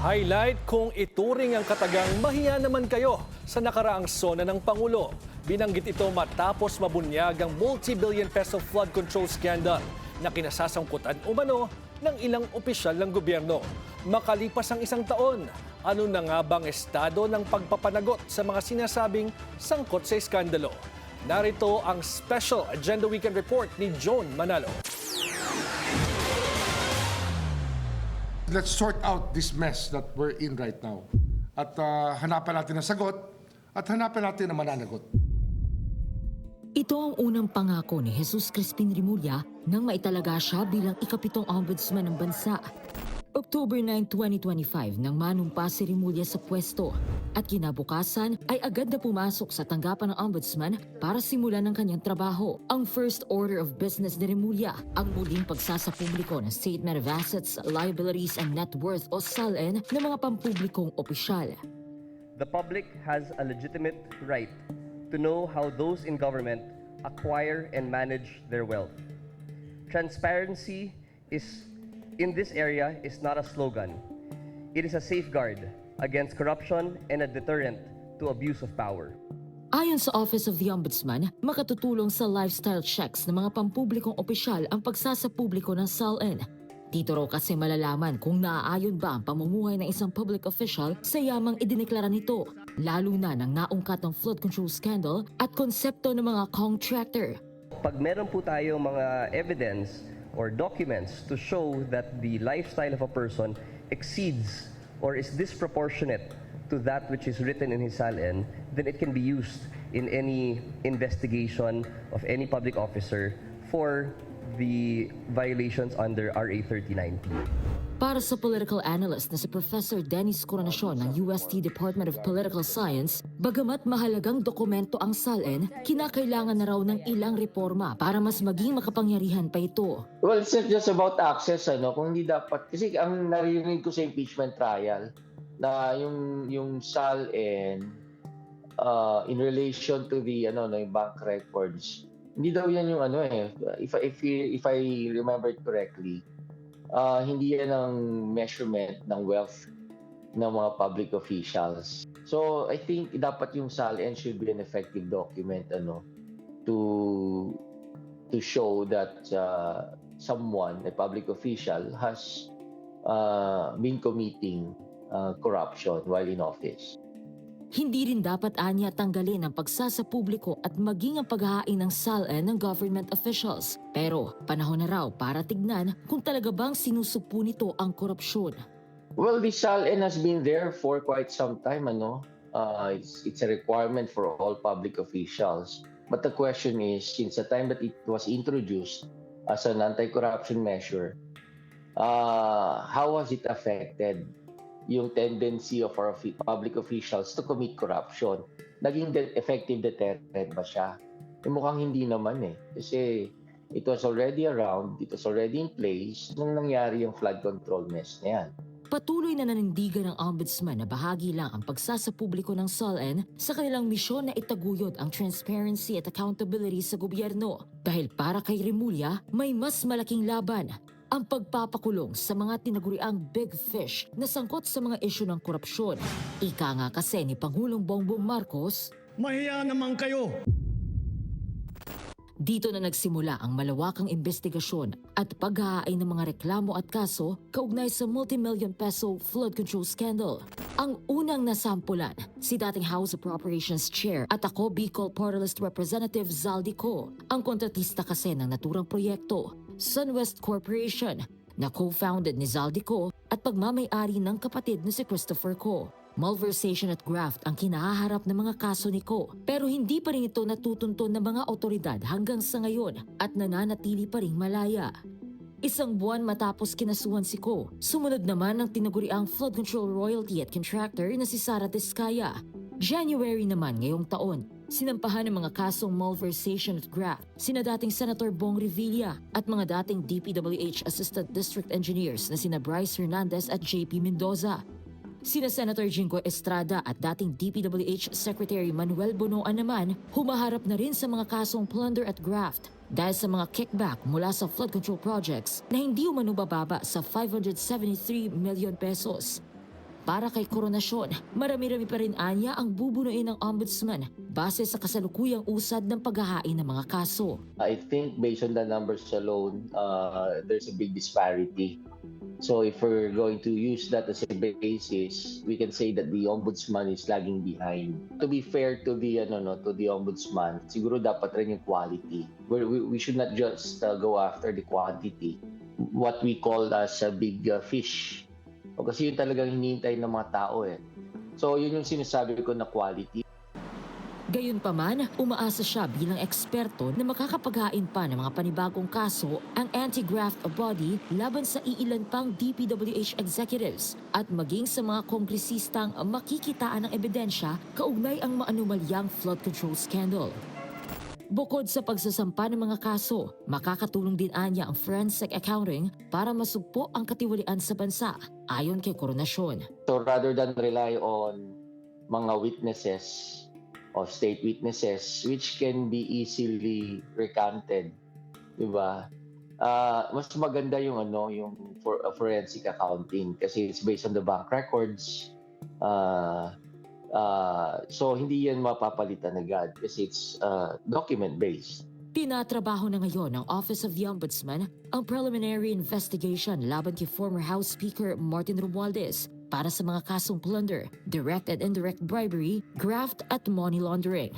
Highlight kung ituring ang katagang mahiya naman kayo sa nakaraang sona ng Pangulo. Binanggit ito matapos mabunyag ang multi-billion peso flood control scandal na kinasasangkutan umano ng ilang opisyal ng gobyerno. Makalipas ang isang taon, ano na nga bang estado ng pagpapanagot sa mga sinasabing sangkot sa iskandalo? Narito ang Special Agenda Weekend Report ni John Manalo. Let's sort out this mess that we're in right now. At hanapan natin ang sagot at hanapan natin ang mananagot. Ito ang unang pangako ni Jesus Crispin Remulla nang maitalaga siya bilang ikapitong ombudsman ng bansa. October 9, 2025 nang manumpa si Remulla sa pwesto at kinabukasan ay agad na pumasok sa tanggapan ng ombudsman para simulan ang kanyang trabaho. Ang first order of business ni Remulla, ang muling pagsasapubliko ng Statement of Assets, Liabilities and Net Worth o SALN ng mga pampublikong opisyal. The public has a legitimate right to know how those in government acquire and manage their wealth. Transparency in this area is not a slogan. It is a safeguard against corruption and a deterrent to abuse of power. Ayon sa Office of the Ombudsman, makatutulong sa lifestyle checks ng mga pampublikong opisyal ang pagsasapubliko ng SALN. Dito raw kasi malalaman kung naaayon ba ang pamumuhay ng isang public official sa yamang idineklara nito, lalo na nang naungkat ng flood control scandal at konsepto ng mga contractor. Pag meron po tayo mga evidence or documents to show that the lifestyle of a person exceeds or is disproportionate to that which is written in his SALN, then it can be used in any investigation of any public officer for the violations under RA 3090. Para sa political analyst na si Professor Dennis Coronacion ng UST Department of Political Science, bagamat mahalagang dokumento ang SALN, kinakailangan na raw ng ilang reforma para mas maging makapangyarihan pa ito. Well, it's not just about access, kung hindi dapat, kasi ang narinig ko sa impeachment trial, na yung SALN in relation to the yung bank records, hindi daw yan yung if I remember it correctly, hindi yan ang measurement ng wealth ng mga public officials. So I think dapat yung SALN should be an effective document to show that someone, a public official, has been committing corruption while in office. Hindi rin dapat anya tanggalin ang pagsasapubliko at maging ang paghahain ng SALN ng government officials. Pero panahon na raw para tignan kung talaga bang sinusupo nito ang korupsyon. Well, the SALN has been there for quite some time. It's a requirement for all public officials. But the question is, since the time that it was introduced as an anti-corruption measure, how has it affected yung tendency of our public officials to commit corruption? Naging effective deterrent ba siya? Mukhang hindi naman Kasi it was already around, it was already in place nung nangyari yung flood control mess na yan. Patuloy na nanindigan ng ombudsman na bahagi lang ang pagsasapubliko ng SALN sa kanilang misyon na itaguyod ang transparency at accountability sa gobyerno. Dahil para kay Remulla, may mas malaking laban, ang pagpapakulong sa mga tinaguriang big fish na sangkot sa mga isyu ng korupsyon. Ika nga kasi ni Pangulong Bongbong Marcos, mahiya naman kayo! Dito na nagsimula ang malawakang investigasyon at paghahain ng mga reklamo at kaso kaugnay sa multi-million peso flood control scandal. Ang unang nasampulan, si dating House Appropriations Chair at ako Bicol Party List Representative Zaldico, ang kontratista kasi ng naturang proyekto, SunWest Corporation, na co-founded ni Zaldico at pagmamay-ari ng kapatid na si Christopher Co. Malversation at graft ang kinahaharap ng mga kaso ni Co. Pero hindi pa rin ito natutunton ng mga otoridad hanggang sa ngayon at nananatili pa ring malaya. Isang buwan matapos kinasuhan si Co, sumunod naman ang tinaguriang flood control royalty at contractor na si Sara Diskaya. January naman ngayong taon, sinampahan ng mga kasong malversation at graft sina dating Senator Bong Revilla at mga dating DPWH Assistant District Engineers na sina Bryce Hernandez at JP Mendoza. Sina Senator Jingo Estrada at dating DPWH Secretary Manuel Bonoan naman humaharap na rin sa mga kasong plunder at graft dahil sa mga kickback mula sa flood control projects na hindi umano bababa sa 573 million pesos. para kay Coronasyon. Marami-rami pa rin anya ang bubunuin ng ombudsman base sa kasalukuyang usad ng paghahain ng mga kaso. I think based on the numbers alone, there's a big disparity. So if we're going to use that as a basis, we can say that the ombudsman is lagging behind. To be fair to the ombudsman, siguro dapat rin yung quality. We should not just go after the quantity. What we call as a big fish. O kasi yun talagang hinihintay ng mga tao eh. So yun yung sinasabi ko na quality. Gayunpaman, umaasa siya bilang eksperto na makakapaghain pa ng mga panibagong kaso ang anti-graft body laban sa iilan pang DPWH executives at maging sa mga kongresistang makikitaan ng ebidensya kaugnay ang maanumalyang flood control scandal. Bukod sa pagsasampa ng mga kaso, makakatulong din anya ang forensic accounting para masugpo ang katiwalian sa bansa, ayon kay Coronasyon. So rather than rely on mga witnesses o state witnesses which can be easily recanted, di ba? Mas maganda yung yung forensic accounting kasi it's based on the bank records. So hindi yan mapapalitan agad kasi it's document based. Tinatrabaho na ngayon ng Office of the Ombudsman ang preliminary investigation laban kay former House Speaker Martin Romualdez para sa mga kasong plunder, direct and indirect bribery, graft at money laundering.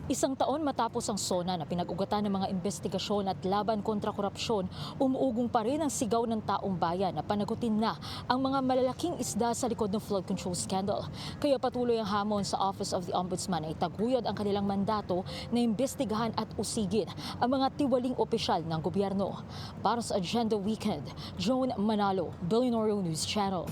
Isang taon matapos ang SONA na pinag-ugatan ng mga investigasyon at laban kontra korupsyon, umuugong pa rin ang sigaw ng taong bayan na panagutin na ang mga malalaking isda sa likod ng flood control scandal. Kaya patuloy ang hamon sa Office of the Ombudsman na itaguyod ang kanilang mandato na imbestigahan at usigin ang mga tiwaling opisyal ng gobyerno. Para sa Agenda Weekend, Joan Manalo, Billionaire News Channel.